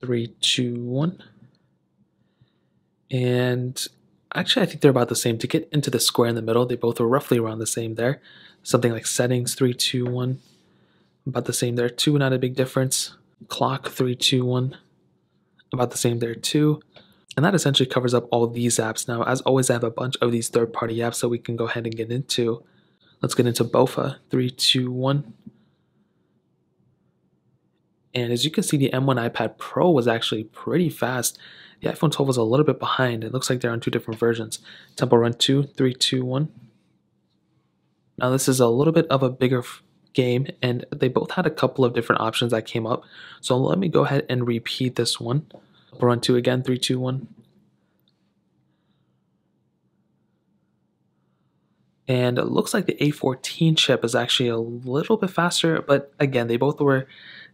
3, 2, 1. And actually, I think they're about the same. To get into the square in the middle, they both are roughly around the same there. Something like settings, 3, 2, 1. About the same there, 2, not a big difference. Clock, 3, 2, 1. About the same there, too. And that essentially covers up all these apps. Now, as always, I have a bunch of these third-party apps that we can go ahead and get into. Let's get into BOFA, 3, 2, 1. And as you can see, the M1 iPad Pro was actually pretty fast. The iPhone 12 was a little bit behind. It looks like they're on two different versions. Tempo Run 2, 3, 2, 1. Now this is a little bit of a bigger game, and they both had a couple of different options that came up. So let me go ahead and repeat this one. Tempo Run 2 again, 3, 2, 1. And it looks like the A14 chip is actually a little bit faster, but again, they both were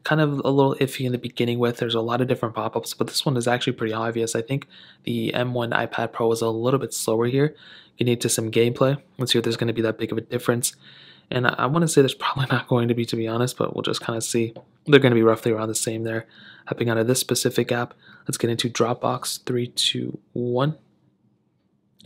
kind of a little iffy in the beginning with. There's a lot of different pop-ups, but this one is actually pretty obvious. I think the M1 iPad Pro is a little bit slower here. You need to some gameplay. Let's see if there's going to be that big of a difference. And I want to say there's probably not going to be honest, but we'll just kind of see. They're going to be roughly around the same there. Hopping out of this specific app, let's get into Dropbox, 3, 2, 1.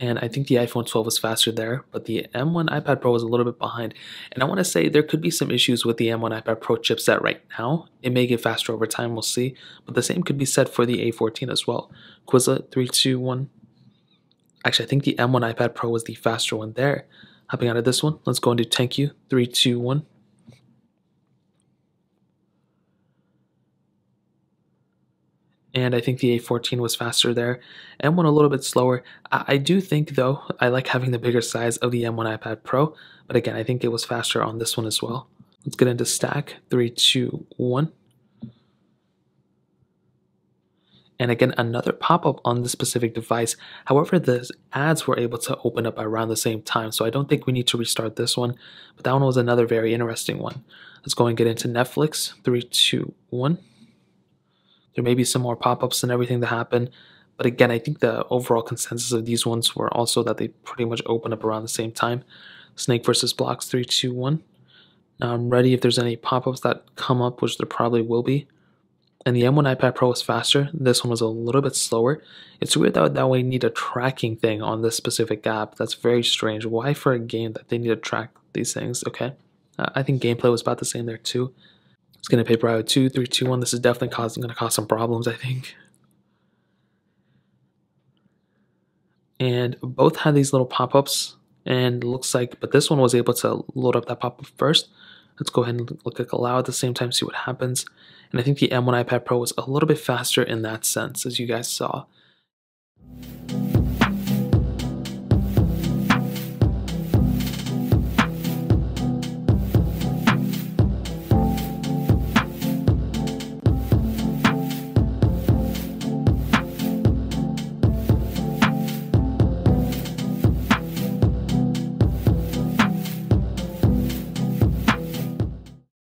And I think the iPhone 12 was faster there, but the M1 iPad Pro was a little bit behind. And I want to say there could be some issues with the M1 iPad Pro chipset right now. It may get faster over time, we'll see. But the same could be said for the A14 as well. Quizlet, 3, 2, 1. Actually, I think the M1 iPad Pro was the faster one there. Hopping out of this one, let's go into Thank You, 3, 2, 1. And I think the A14 was faster there. M1 a little bit slower. I do think, though, I like having the bigger size of the M1 iPad Pro. But again, I think it was faster on this one as well. Let's get into Stack, 3, 2, 1. And again, another pop-up on this specific device. However, the ads were able to open up around the same time. So I don't think we need to restart this one. But that one was another very interesting one. Let's go and get into Netflix, 3, 2, 1. There may be some more pop-ups and everything that happen. But again, I think the overall consensus of these ones were also that they pretty much open up around the same time. Snake versus Blocks, 3, 2, 1. Now I'm ready if there's any pop-ups that come up, which there probably will be. And the M1 iPad Pro was faster. This one was a little bit slower. It's weird that we need a tracking thing on this specific app. That's very strange. Why for a game that they need to track these things? Okay. I think gameplay was about the same there too. It's going to Paper Out 2, 3, 2, 1. This is definitely going to cause some problems, I think. And both had these little pop-ups, and it looks like, but this one was able to load up that pop-up first. Let's go ahead and click allow at the same time, see what happens. And I think the M1 iPad Pro was a little bit faster in that sense, as you guys saw.